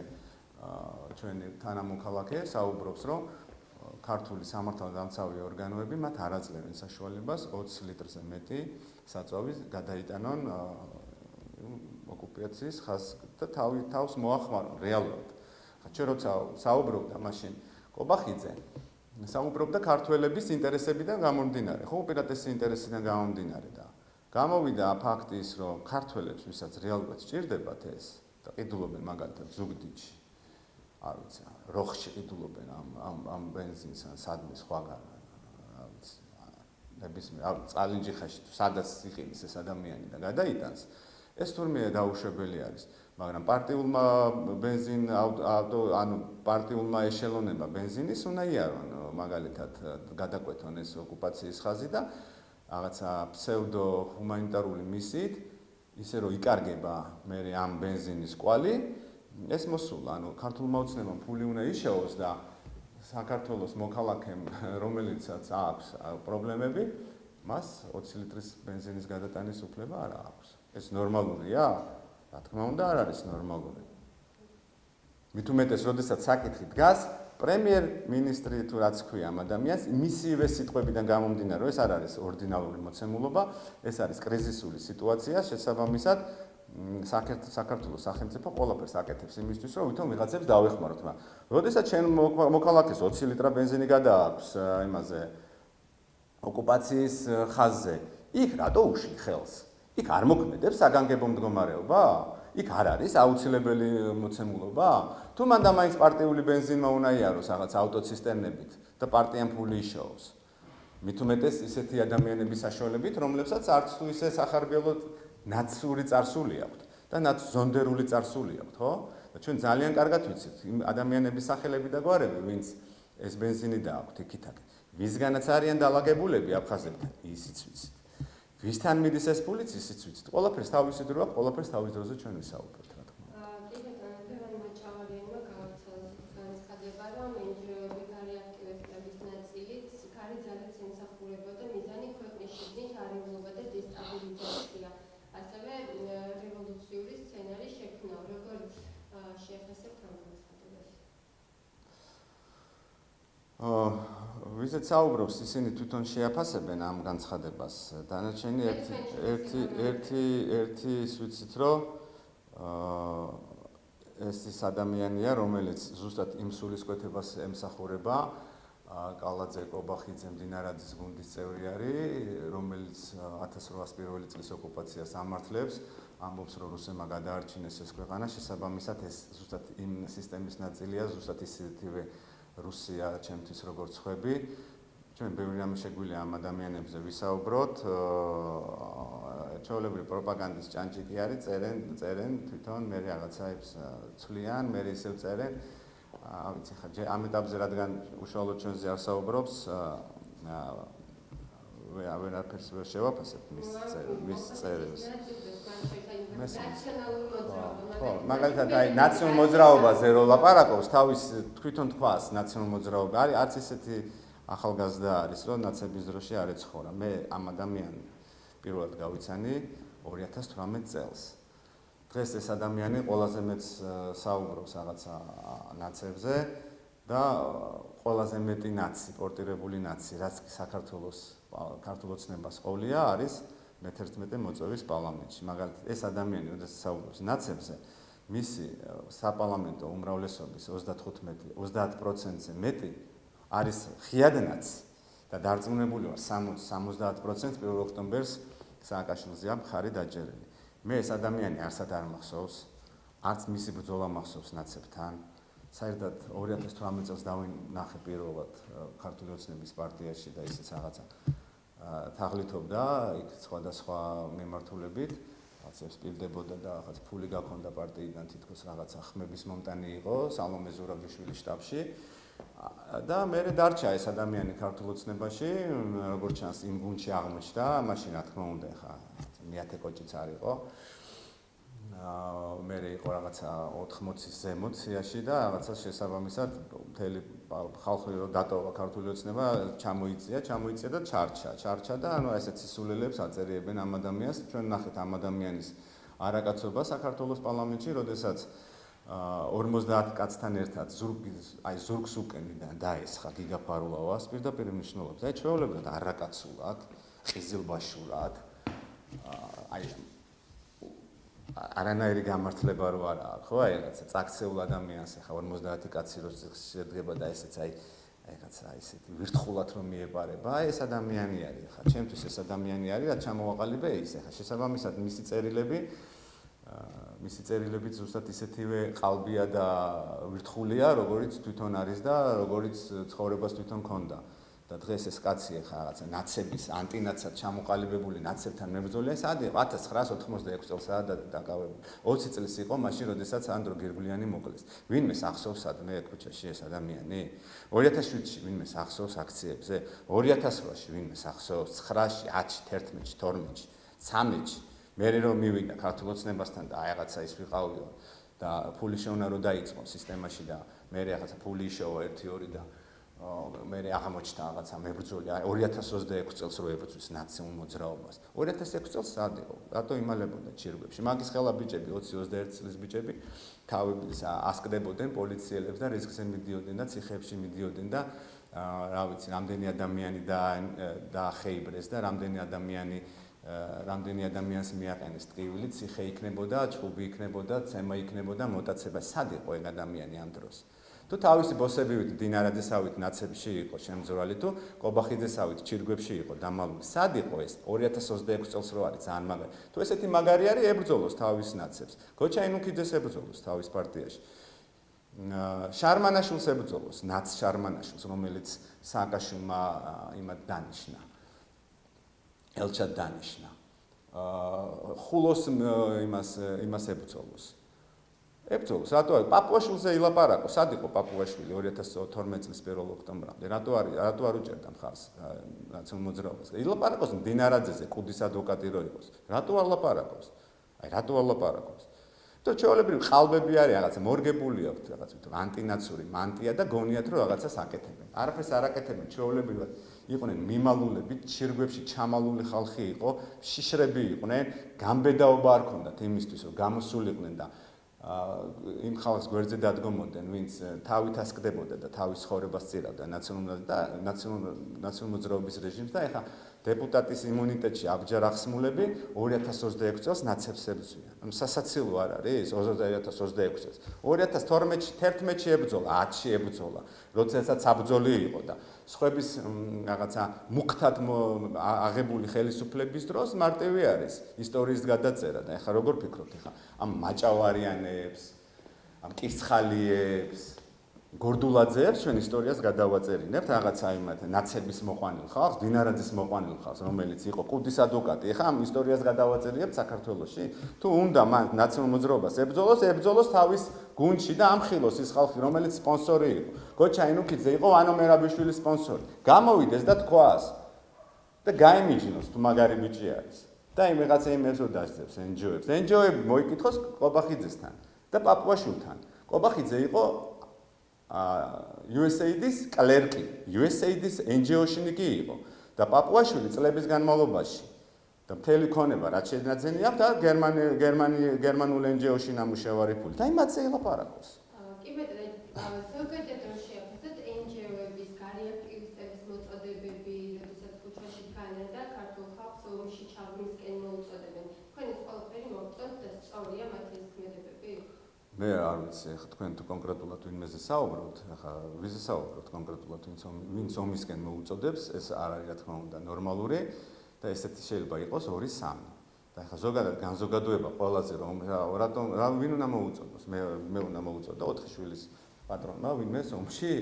ჩვენი თანამოქალაქე საუბრობს, რომ ქართული სამართალდამცავი ორგანოები მათ არ აძლევენ საშუალებას 20 ლიტრზე მეტი საწვავის გადაიტანონ ოკუპაციის ხაზს და თავს მოახმარონ რეალურად. ჩვენ როცა საუბრობდა მაშინ კობახიძე, საუბრობდა ქართველების ინტერესებიდან გამომდინარე, ხო, უპირატესი ინტერესიდან გამომდინარე და გამოვიდა ფაქტი ის, რომ ქართველებს, ვისაც რეალურად სჭირდებათ ეს და ყიდულობენ მაგალითად ზუგდიდში, არ ვიცი, როხში ყიდულობენ ამ ბენზინს ან სადმე სხვაგან, რა ვიცი, ნებისმიერ წალინჯიხაში თუ სადაც იყიდეს ეს ადამიანი და გადაიტანს, ეს თურმე დაუშვებელი არის, მაგრამ პარტიულმა პარტიულმა ეშელონებმა ბენზინის უნდა იარონ მაგალითად გადაკვეთონ ეს ოკუპაციის ხაზი და რაღაცა ფსევდო ჰუმანიტარული მისიით ისე რომ იკარგება მე ამ ბენზინის კვალი ეს მოსულა, ანუ ქართულმა ოცნებამ ფული უნდა იშოვოს და საქართველოს მოქალაქემ, რომელიცაც აქვს პრობლემები, მას 20 ლიტრის ბენზინის გადატანის უფლება არ აქვს. ეს ნორმალურია? რა თქმა უნდა, არ არის ნორმალური. მით უმეტეს, როდესაც საკითხი დგას, პრემიერ-მინისტრი თუ რაც ქვია ამ ადამიანს, მისივე სიტყვებიდან გამომდინარე, რომ ეს არ არის ორდინალური მოცემულობა, ეს არის კრიზისული სიტუაცია, შესაბამისად საქართველოს სახელმწიფო ყველაფერს აკეთებს იმისთვის, რომ ვითომ ვიღაცებს დავეხმაროთ, მაგრამ როდესაც ჩვენ მოქალაქეს 20 ლიტრა ბენზინი გადააქვს იმაზე ოკუპაციის ხაზზე, იქ რატო უშლი ხელს? იქ არ მოქმედებს საგანგებო მდგომარეობა? იქ არ არის აუცილებელი მოცემულობა? თუ მანდა მაინც პარტიული ბენზინმა უნდა იაროს რაღაც ავტოცისტერნებით და პარტიამ ფული იშოვოს. მით უმეტეს ისეთი ადამიანების საშუალებით, რომლებსაც არც თუ ისე სახარბიელო ნაციური წარსული აქვთ და ზონდერული წარსული აქვთ, ხო? და ჩვენ ძალიან კარგად ვიცით იმ ადამიანების სახელები და გვარები, ვინც ეს ბენზინი დააქვთ იქითაკე. ვისგანაც არიან დალაგებულები აფხაზებთან, ისიც ვიცით. ვისთან მიდის ეს ფულიც, ისიც ვიცით. ყველაფერს თავისი დრო აქვს, ყველაფერს თავის დროზე ჩვენ ვისაუბრებთ, რა თქმა უნდა. ლევან მაჭავარიანმა განაცხადება, რომ NGO-ები ქარი აქტივისტების ნაწილით ქარი ძალებს ემსახურებოდა მიზანი ქვეყნის შიგნით არეულობა და დესტაბილიზაცია. ასევე რევოლუციური სცენარი შექმნა. როგორ შეეხსენებთ ამ განცხადებას? ვიზეთ საუბრობს, ისინი თვითონ შეაფასებენ ამ განცხადებას. დანარჩენი ერთი ის ვიცით, რომ ეს ის ადამიანია, რომელიც ზუსტად იმ სულისკვეთებას ემსახურება, კალაძე კობახიძე მდინარაძის გუნდის წევრი არის, რომელიც 1801 წლის ოკუპაციას ამართლებს, ამბობს, რომ რუსებმა გადაარჩინეს ეს ქვეყანა, შესაბამისად ეს ზუსტად იმ სისტემის ნაწილია, ზუსტად ისეთივე რუსია ჩემთვის როგორც ხვები. ჩვენ ბევრი რამე შეგვიძლია ამ ადამიანებზე ვისაუბროთ. ჩვეულებრივი პროპაგანდის ჭანჭი კი არის, წერენ თვითონ მე რაღაცაებს ცვლიან, მე ისევ წერენ. ვიცი ხა, ამ ეტაპზე რადგან უშუალოდ ჩვენზე არ საუბრობს, ვერაფერს ვერ შევაფასებ მის წერილს. მაგალითად, აი ნაციონალურ მოძრაობაზე რო ლაპარაკობს, თავის თვითონ თქვას ნაციონალურ მოძრაობა არის, არც ისეთი ახალგაზრდა არის, რომ ნაცების დროში არ ეცხოვრა. მე ამ ადამიანს პირველად გავიცანი 2018 წელს. დღეს ეს ადამიანი ყველაზე მეც საუბრობს რაღაცა ნაცებზე და ყველაზე მეტი ნაცი, პორტირებული ნაცი, რაც საქართველოს ქართულ ოცნებას ყოლია, არის მე-11 მოწვევის პარლამენტში. მაგალითად, ეს ადამიანი, როდესაც საუბრობს ნაცებზე, მისი საპარლამენტო უმრავლესობის 30%-ზე მეტი არის ხიადნაც და დარწმუნებული ვარ 60-70% 1 ოქტომბერს სააკაშვილზე მხარი დაჯერილი. მე ეს ადამიანი არსად არ მახსოვს, არც მისი ბრძოლა მახსოვს ნაცებთან. საერთოდ 2018 წელს დავინახე პირველად ქართული ოცნების პარტიაში და ისიც რაღაცა თაღლითობდა იქ სხვადასხვა მიმართულებით რაღაცებს პირდებოდა და რაღაც ფული გაქონდა პარტიიდან თითქოს რაღაცა ხმების მომტანი იყო სალომე ზურაბიშვილის შტაბში და მე დარჩა ეს ადამიანი ქართულ ოცნებაში, როგორც ჩანს იმ გუნდში აღმოჩნდა, მაშინ რა თქმა უნდა ხა მეათე კოჭიც არ იყო. მე იყო რაღაცა 80-ის ზემოთ სიაში და რაღაცა შესაბამისად მთელი ხალხი რომ დატოვა ქართული ოცნება ჩამოიწია და ჩარჩა და ანუ ესეც სულელებს აწერიებენ ამ ადამიანს. ჩვენ ნახეთ ამ ადამიანის არაკაცობა საქართველოს პარლამენტში, როდესაც 50 კაცთან ერთად ზურგს უკენიდან დაესხა გიგაფარულავას პირდაპირ მნიშვნელობს. აი ჩვეულებრივად არაკაცულად, ყიზილბაშურად არანაირი გამართლება რო არა აქვს, ხო? აი რაღაცა წაქცეულ ადამიანს ახლა 50 კაცი რო შედგება და ესეც აი რაღაცა ისეთი ვირთხულად რომ მიეპარება, აი ეს ადამიანი არის ახლა. ჩემთვის ეს ადამიანი არის, რაც ჩამოვაყალიბე ის ახლა. შესაბამისად მისი წერილებიც ზუსტად ისეთივე ყალბია და ვირთხულია, როგორიც თვითონ არის და როგორიც ცხოვრებას თვითონ ქონდა. და დღეს ეს კაცი ახლა რაღაცა ნაცების ანტინაცად ჩამოყალიბებული ნაცებთან მებრძოლია, ეს 1986 წელსაა დაკავებული. 20 წელს იყო მაშინ, როდესაც ანდრო გირგვლიანი მოკლეს. ვინმეს ახსოვს ადმე ქუჩაში ეს ადამიანი? 2007-ში ვინმეს ახსოვს აქციებზე? 2008-ში ვინმეს ახსოვს? 9-ში, 10-ში, 11-ში, 12-ში, 13-ში. მე რომ მივიდა ქართულ ოცნებასთან და რაღაცა ის ვიყავიო და ფული შეუნა რომ დაიწყო სისტემაში და მე რაღაცა ფული შევა 1-2 და მე აღმოჩნდა რაღაცა მებრძოლი 2026 წელს რო ებრძვის ნაციულ მოძრაობას 2006 წელს სად იყო რატო იმალებოდა ჩირგვებში მაგის ხელა ბიჭები 20-21 წლის ბიჭები თავის ასკდებოდნენ პოლიციელებს და რისკზე მიდიოდნენ და ციხეებში მიდიოდნენ და რა ვიცი რამდენი ადამიანი დაახეიბრეს და რამდენი ადამიანს მიაყენეს ტყივილი ციხე იქნებოდა ჩხუბი იქნებოდა ცემა იქნებოდა მოტაცება სად იყო ეგ ადამიანი ამ დროს თუ თავისი ბოსებივით დინარაძესავით ნაცებში იყო შემძვრალი თუ კობახიძესავით ჩირგვებში იყო დამალული სად იყო ეს 2026 წელს რო არის ძალიან მაგარი თუ ესეთი მაგარი არის ებრძოლოს თავის ნაცებს გოჩაინუქიძეს ებრძოლოს თავის პარტიაში შარმანაშვილს ებრძოლოს ნაც შარმანაშვილს რომელიც სააკაშვილმა იმად დანიშნა ელჩად დანიშნა ხულოს იმას ებრძოლოს ებრძოლოს რატო არის პაპუაშვილზე ილაპარაკო სად იყო პაპუაშვილი 2012 წლის 1 ოქტომბრამდე რატო არ უჭერდა მხარს ნაციონალურ მოძრაობას ილაპარაკოს დინარაძეზე კუდის ადვოკატი რო იყოს რატო არ ლაპარაკობს აი რატო არ ლაპარაკობს თუ ჩვეულებრივი ყალბები არის რაღაცა მორგებული აქვს რაღაცა ანტინაცური მანტია და გონიათ რომ რაღაცას აკეთებენ არაფერს არ აკეთებენ ჩვეულებრივად იყვნენ მიმალულები ჩირგვებში ჩამალული ხალხი იყო შიშრები იყვნენ გამბედაობა არ ქონდათ იმისთვის რომ გამოსულიყვნენ და იმ ხალხს გვერდზე დადგომოდნენ, ვინც თავით ასკდებოდა და თავის ცხოვრებას წირავდა ნაციონალურ მოძრაობის რეჟიმს და ეხა დეპუტატის იმუნიტეტში აბჯარ ახსმულები 2026 წელს ნაცებს ებრძვიან. ანუ სასაცილო არ არის 2026 წელს. 2012-ში, 11-ში ებრძოლა, 10-ში ებრძოლა, როდესაც საბრძოლი იყო და სხვების რაღაცა მუქთად აღებული ხელისუფლების დროს მარტივი არის ისტორიის გადაწერა და ეხა როგორ ფიქრობთ ეხა ამ მაჭავარიანებს, ამ კირცხალიებს, გორდულაძეებს ჩვენ ისტორიას გადავაწერინებთ რაღაცა იმათ ნაცების მოყვანილ ხალხს, დინარაძის მოყვანილ ხალხს, რომელიც იყო კუდის ადვოკატი. ეხა ამ ისტორიას გადავაწერინებთ საქართველოში. თუ უნდა მან ნაციონალურ მოძრაობას ებრძოლოს თავის გუნდში და ამხილოს ის ხალხი, რომელიც სპონსორი იყო. გოჩაინუქიძე იყო ვანო მერაბიშვილის სპონსორი. გამოვიდეს და თქვას და გაემიჯნოს თუ მაგარი ბიჭი არის. და იმ რაღაცა იმებს რო დასწრებს NGO-ებს. NGO-ები მოიკითხოს კობახიძესთან და პაპუაშვილთან. კობახიძე იყო USAID-ის კლერკი, USAID-ის NGO-შინიკი იყო და პაპუაშვილი წლების განმავლობაში და მთელი ქონება რაც შეძენია და გერმანულ NGO-ში ნამუშევარი ფული და იმათზე ილაპარაკოს. კი ბატონო, ზოგადად რომ შეაფასოთ NGO-ების გარე აქტივისტების მოწოდებები, როდესაც ქუჩაში დგანან და ქართულ ხალხს ომში ჩაგვისკენ მოუწოდებენ. თქვენ ეს ყველაფერი მოგწონთ და სწორია მათი ეს ქმედებები? მე არ ვიცი, ახლა თქვენ თუ კონკრეტულად ვინმეზე საუბრობთ, ახლა ვიზე საუბრობთ კონკრეტულად ვინც ომისკენ მოუწოდებს, ეს არ არის რა თქმა უნდა ნორმალური და ესეთი შეიძლება იყოს 2-3. და ახლა ზოგადად განზოგადოება ყველაზე რომ რატომ ვინ უნდა მოუწოდოს? მე უნდა მოუწოდო 4 შვილის პატრონმა ვინმეს ომში?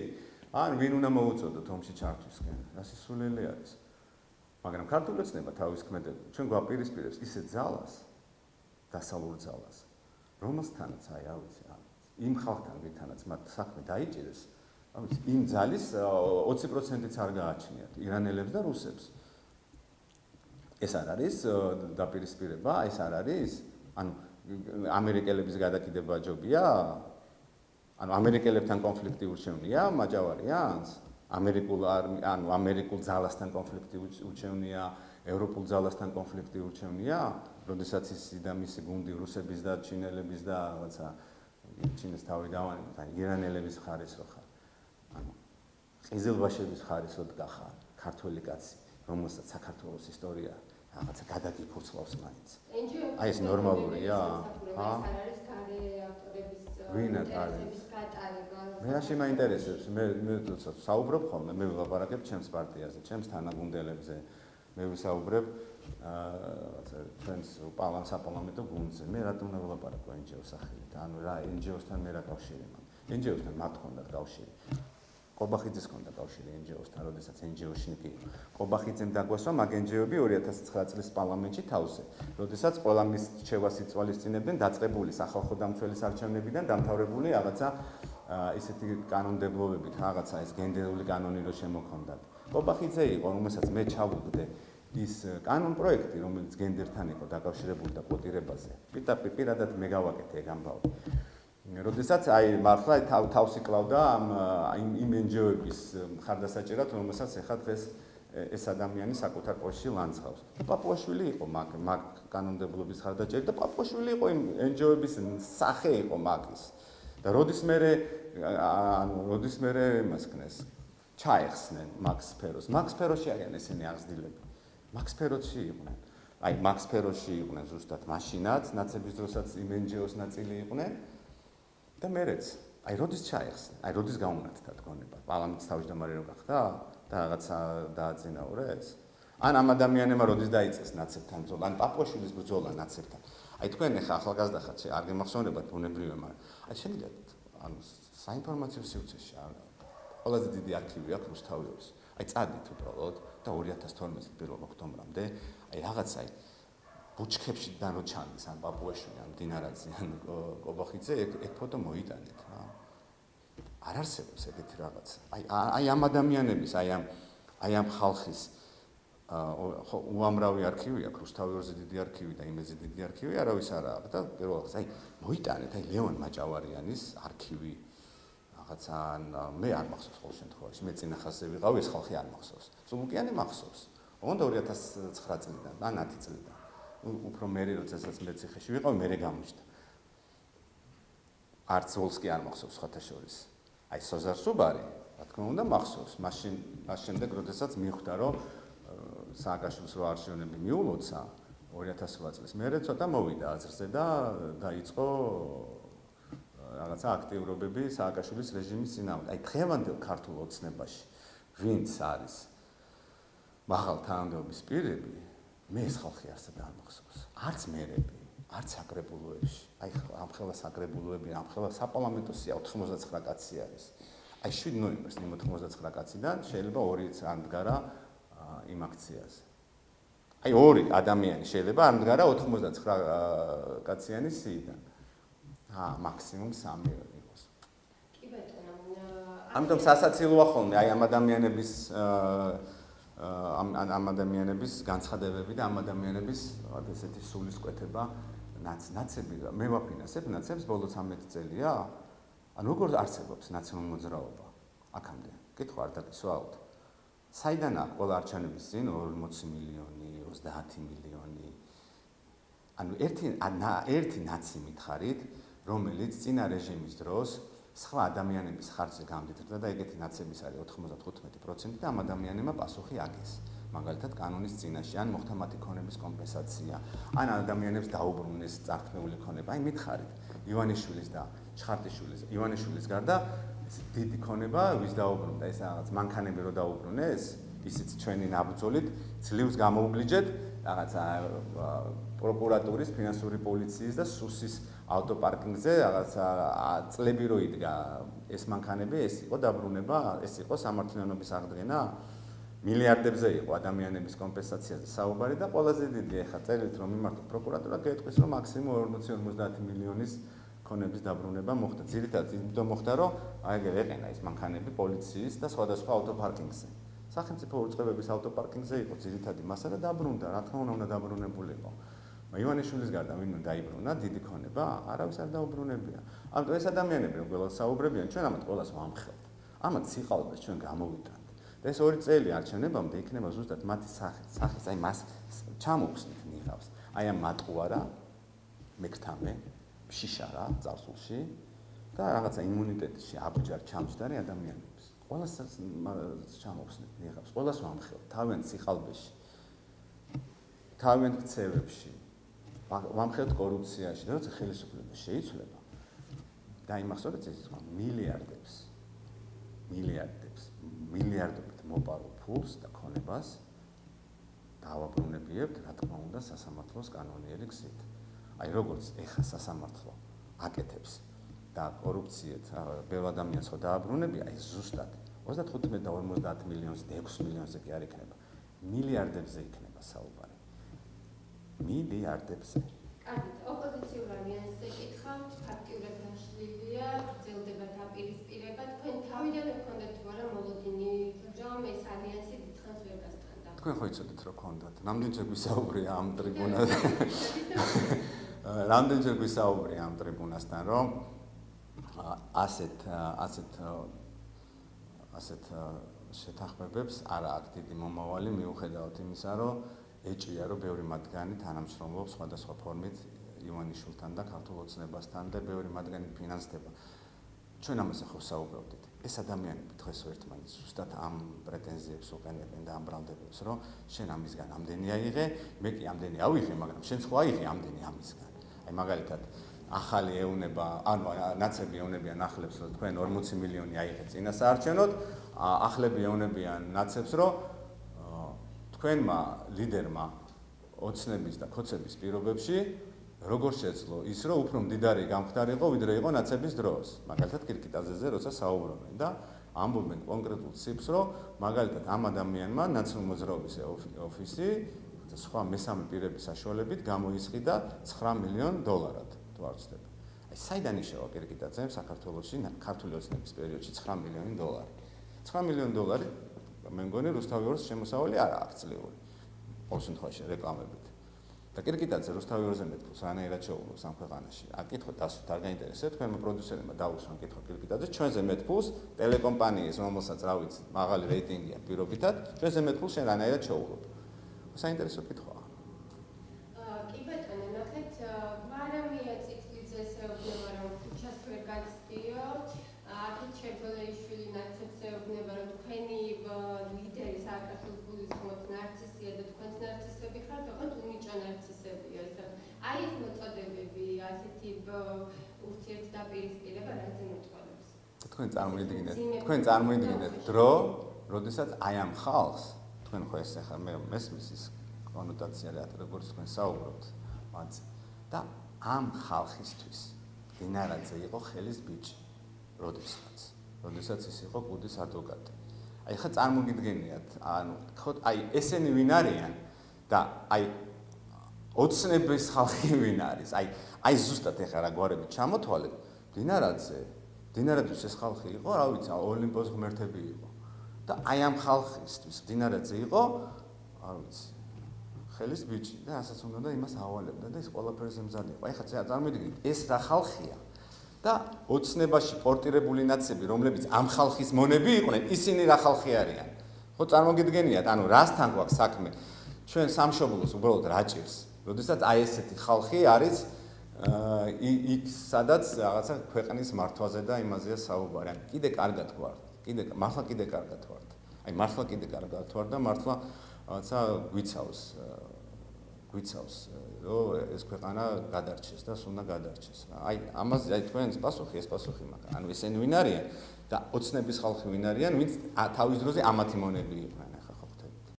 ან ვინ უნდა მოუწოდოთ ომში ჩართვისკენ? რა სისულელი არის? მაგრამ ქართული ოცნება თავის ქმედებით ჩვენ გვაპირისპირებს ისეთ ძალას დასავლურ ძალას, რომელთანაც იმ ხალხთან ვინთანაც მათ საქმე დაიჭირეს, იმ ძალის 20%-იც არ გააჩნიათ ირანელებს და რუსებს. ეს არ არის დაპირისპირება, ეს არ არის, ანუ ამერიკელების გადაკიდება ჯობია? ანუ ამერიკელებთან კონფლიქტი ურჩევნია მაჯავარიანს? ამერიკულ ძალასთან კონფლიქტი ურჩევნია, ევროპულ ძალასთან კონფლიქტი ურჩევნია, როდესაც ის და მისი გუნდი რუსების და ჩინელების და რაღაცა ჩინეს თავი დავანებთ, ირანელების ხარის რო ხარ. ანუ ყიზილბაშების ხარის რო დგახარ, ქართველი კაცი, რომელსაც საქართველოს ისტორია რაღაცა გადაგიფურცლავს მაინც. აი ეს ნორმალურია? ვინათ არის? მე რაში მაინტერესებს, მე საუბრობ ხოლმე, მე ვილაპარაკებ ჩემს პარტიაზე, ჩემს თანაგუნდელებზე, მე ვისაუბრებ ჩვენს საპარლამენტო გუნდზე, მე რატომ უნდა ვილაპარაკო NGO-ს სახელით, ანუ რა NGO-სთან მე რა კავშირი მაქვს, NGO-სთან მათ ჰქონდათ კავშირი, კობახიძეს ჰქონდა კავშირი NGO-სთან, როდესაც NGO-ში კი კობახიძემ დაგვასვა მაგ NGO-ები 2009 წლის პარლამენტში თავზე, როდესაც ყველა მის რჩევას იწვალისწინებდნენ დაწყებული სახალხო დამცველის არჩევნებიდან დამთავრებული რაღაცა ისეთი კანონმდებლობებით, რაღაცა ეს გენდერული კანონი რო შემოქონდათ. კობახიძე იყო, რომელსაც მე ჩავუდგდე ის კანონ პროექტი, რომელიც გენდერთან იყო დაკავშირებული და კვოტირებაზე. პირადად მე გავაკეთე ეგ ამბავი. როდესაც მართლა თავს იკლავდა იმ NGO-ების მხარდასაჭერად, რომელსაც ეხლა დღეს ეს ადამიანი საკუთარ პოსტში ლანძღავს. პაპუაშვილი იყო მაგ კანონმდებლობის მხარდაჭერი და პაპუაშვილი იყო იმ NGO-ების სახე იყო მაგის. და როდის მერე იმას ქნეს ჩაეხსნენ მაგ სფეროს. მაგ სფეროში არიან ესენი აღზრდილები. მაგ სფეროში იყვნენ. მაგ სფეროში იყვნენ ზუსტად მაშინაც, ნაცების დროსაც იმ NGO-ს ნაწილი იყვნენ და მერეც. როდის ჩაეხსნენ? როდის გაუნათდა თქონება? პარლამენტის თავმჯდომარე რო გახდა და რაღაცა დააწინაურეს? ან ამ ადამიანებმა როდის დაიწყეს ნაცებთან ბრძოლა? ან პაპუაშვილის ბრძოლა ნაცებთან? თქვენ ახლა ახალგაზრდა ხართ, არ გემახსოვრებათ ბუნებრივია, მაგრამ შეგიძლიათ საინფორმაციო სივრცეში ყველაზე დიდი არქივი აქვს რუსთავიორის. წადით უბრალოდ და 2012 წლის 1 ოქტომბრამდე რაღაცა ბუჩქებში და რო ჩანდეს ან პაპუაშვილი ან დინარაძე ან კობახიძე ეგ ფოტო მოიტანეთ რა. არ არსებობს ეგეთი რაღაცა. ამ ადამიანების, ამ ხალხის უამრავი არქივი აქვს, რუსთავიორზე დიდი არქივი და იმეზე დიდი არქივი არავის არ აქვს და პირველ რიგში მოიტანეთ ლევან მაჭავარიანის არქივი რაღაცა მე არ მახსოვს ყოველ შემთხვევაში, მე წინა ხაზზე ვიყავ, ეს ხალხი არ მახსოვს. სულუკიანი მახსოვს. ოღონდ 2009 წლიდან ან 10 წლიდან. უფრო მერე როდესაც მე ციხეში ვიყავ, მერე გამოჩნდა. არც ვოლსკი არ მახსოვს ხათა შორის. სოზარ სუბარი, რა თქმა უნდა, მახსოვს. მაშინ შემდეგ როდესაც მიხვდა, რომ სააკაშვილის რო არჩევნები მიულოცა 2008 წლის მერე ცოტა მოვიდა აზრზე და დაიწყო რაღაცა აქტიურობები სააკაშვილის რეჟიმის წინააღმდეგ. დღევანდელ ქართულ ოცნებაში ვინც არის მაღალ თანამდებობის პირები, მე ეს ხალხი არსად არ მახსოვს. არც მერები, არც საკრებულოებში. ამ ხელა საკრებულოები, ამ ხელა საპარლამენტოსია 99 კაცი არის. 7 ნოემბერს იმ 99 კაციდან შეიძლება 2-იც არ მდგარა იმ აქციაზე. ორი ადამიანი შეიძლება არ მდგარა 99 კაციანი სიიდან. მაქსიმუმ 3 იყოს. კი ბატონო. ამიტომ სასაცილოა ხოლმე ამ ადამიანების განცხადებები და ამ ადამიანების ესეთი სულისკვეთება ნაცები მე ვაფინანსებ ნაცებს ბოლო 13 წელია? როგორ არსებობს ნაციონალური მოძრაობა? აქამდე. კითხვა არ დაგისვათ. საიდან აქვს ყველა არჩევნების წინ 40 მილიონი, 30 მილიონი? ერთი ნაცი მითხარით, რომელიც წინა რეჟიმის დროს სხვა ადამიანების ხარჯზე გამდიდრდა და ეგეთი ნაცების არის 95% და ამ ადამიანებმა პასუხი აგეს. მაგალითად კანონის წინაშე ან მოხდა მათი ქონების კომპენსაცია, ან ადამიანებს დაუბრუნეს წართმეული ქონება. მითხარით ივანიშვილის და ჩხარტიშვილის, ივანიშვილის გარდა დიდი ქონება ვის დაუბრუნდა, ეს რაღაც მანქანები რო დაუბრუნეს, ისიც ჩვენი ნაბრძოლით ძლივს გამოუგლიჯეთ რაღაცა პროკურატურის, ფინანსური პოლიციის და სუსის ავტოპარკინგზე რაღაცა წლები რო იდგა ეს მანქანები, ეს იყო დაბრუნება, ეს იყო სამართლიანობის აღდგენა. მილიარდებზე იყო ადამიანების კომპენსაციაზე საუბარი და ყველაზე დიდი ეხა წერილით რომ მიმართოთ პროკურატურა გეტყვის რომ მაქსიმუმ 40-50 მილიონის ქონების დაბრუნება მოხდა. ძირითადად იმიტომ მოხდა რომ აიგე ეყენა ის მანქანები პოლიციის და სხვადასხვა ავტოპარკინგზე. სახელმწიფო უწყებების ავტოპარკინგზე იყო ძირითადი მასა და დაბრუნდა, რა თქმა უნდა დაბრუნებულიყო. ივანიშვილის გარდა ვინმე დაიბრუნა დიდი ქონება, არავის არ დაუბრუნებია. ამიტომ ეს ადამიანები რომ ყველას საუბრებიან, ჩვენ ამათ ყველას ვამხელთ. ამათ სიყალბეს ჩვენ გამოვიტანთ. და ეს 2 წელი არჩევნებამდე იქნება ზუსტად მათი სახის, აი მას ჩამოვხსნით ნიღავს. აი ამ მატყუარა მეკთამე, შიშარა წარსულში და რაღაცა იმუნიტეტში აბჯარ ჩამჯდარი ადამიანებს. ყველას ჩამოვხსნით ნიღავს, ყველას ვამხელთ თავიანთ სიყალბეში. თავიანთ ქცევებში. ვამხელთ კორუფციაში და როცა ხელისუფლება შეიცვლება და იმახსოვრეთ ეს მილიარდობით მოპარულ ფულს და ქონებას დავაბრუნებიებთ, რა თქმა უნდა, სასამართლოს კანონიერი გზით. აი როგორც ეხა სასამართლო აკეთებს და კორუფციით ბევრ ადამიანს ხო დააბრუნებია, აი ზუსტად 35 და 50 მილიონზე და 6 მილიონზე კი არ იქნება. მილიარდებზე იქნება საუბარი. მილიარდებზე. კარგი, ოპოზიციურ ალიანსზე კითხავთ, ფაქტიურად ნაშლილია, გრძელდება დაპირისპირება, თქვენ თავიდანვე გქონდათ თუ არა მოლოდინი, რომ ეს ალიანსი დიდხანს ვერ გასტანდა? თქვენ ხო იცოდეთ რომ გქონდათ. რამდენჯერ გვისაუბრია ამ ტრიბუნაზე. რამდენჯერ გვისაუბრია ამ ტრიბუნასთან, რომ ასეთ შეთანხმებებს არა აქ დიდი მომავალი მიუხედავად იმისა, რომ ეჭვია რომ ბევრი მათგანი თანამშრომლობს სხვადასხვა ფორმით ივანიშვილთან და ქართულ ოცნებასთან და ბევრი მათგანი ფინანსდება. ჩვენ ამაზე ხო საუბრობდით. ეს ადამიანები დღეს ერთმანეთს ზუსტად ამ პრეტენზიებს უყენებენ და ამ ბრალდებებს, რომ შენ ამისგან ამდენი აიღე, მე კი ამდენი ავიღე, მაგრამ შენ სხვა აიღე ამდენი ამისგან. აი მაგალითად ახალი ეუნება, ანუ ნაცები ეუნებიან ახლებს, რომ თქვენ 40 მილიონი აიღეთ წინა საარჩევნოდ, ახლები ეუნებიან ნაცებს, რომ თქვენმა ლიდერმა ოცნების და ქოცების პირობებში როგორ შეძლო ის რომ უფრო მდიდარი გამხდარიყო ვიდრე იყო ნაცების დროს მაგალითად კირკიტაძეზე როცა საუბრობენ და ამბობენ კონკრეტულ ციფრს რომ მაგალითად ამ ადამიანმა ნაცნობი მოძრაობის ოფისი სხვა მესამე პირების საშუალებით გამოისყიდა $9 მილიონ თუ არ ვცდები. აი საიდან იშევა კირკიტაძემ საქართველოში ქართული ოცნების პერიოდში $9 მილიონი. $9 მილიონი მე მგონი რუსთავიორს შემოსავალი არ აქვს წლიური. ყოველ შემთხვევაში რეკლამებით. და კირკიტაძე რუსთავიორზე მეტფულს რანაირად შეუღლოს ამ ქვეყანაში. აკითხოთ დასვით არ გაინტერესებს, თქვენმა პროდიუსერებმა დაუსვან კითხვა კირკიტაძე, ჩვენზე მეტფულს ტელეკომპანიის, რომელსაც რა ვიცი, მაღალი რეიტინგი აქვს პირობითად, ჩვენზე მეტფულს შენ რანაირად შეუღლობ. საინტერესო კითხვაა. კი ბატონო, ნახეთ, მარამია წითლიძეს ეუბნება რომ ქუჩას ვერ გაცდიო, აქეთ შეგოლეიშვილი ნაცებს ეუბნება რომ თქვენი ლიდერი სააკაშვილის გულისხმობს ნარცისია და თქვენც ნარცისები ხართ, ოღონდ უნიჭო ნარცისებია. აი ეს მოწოდებები, ასეთი ურთიერთდაპირისპირება რაზე მეტყველებს? თქვენ წარმოიდგინეთ დრო, როდესაც აი ამ ხალხს, თქვენ ხო ეს ახლა მე მესმის ის კონოტაცია როგორც თქვენ საუბრობთ, მათზე და ამ ხალხისთვის დინარაძე იყო ხელის ბიჭი, როდესაც ის იყო კუდის ადვოკატი. აი ხა წარმოგიდგენიათ, ანუ ხო აი ესენი ვინ არიან და აი ოცნების ხალხი ვინ არის? აი ზუსტად ეხლა რა გვარებით ჩამოთვალეთ, დინარაძის ეს ხალხი იყო, რა ვიცი, ოლიმპოს ღმერთები იყო. და აი ამ ხალხისთვის დინარაძე იყო, არ ვიცი, ხელის ბიჭი და ასაც უნდა და იმას ავალებდა და ის ყველაფერზე მზად იყო. აი ხა წარმოიდგინეთ, ეს რა ხალხია და ოცნებაში პორტირებული ნაცები, რომლებიც ამ ხალხის მონები იყვნენ, ისინი რა ხალხი არიან? ხო წარმოგიდგენიათ, ანუ რასთან გვაქვს საქმე? ჩვენ სამშობლოს უბრალოდ რა ჭირს? როდესაც აი ესეთი ხალხი არის იქ სადაც რაღაცა ქვეყნის მართვაზე და იმაზეა საუბარი. ან კიდე კარგად ვართ, მართლა კიდე კარგად ვართ. აი მართლა კიდე კარგად ვართ და მართლა რაღაცა გვიცავს რომ ეს ქვეყანა გადარჩეს და სულ უნდა გადარჩეს. აი ამაზე აი თქვენს პასუხი ეს პასუხი მაქვს. ანუ ესენი ვინ არიან და ოცნების ხალხი ვინ არიან, ვინც თავის დროზე ამათი მონები იყვნენ.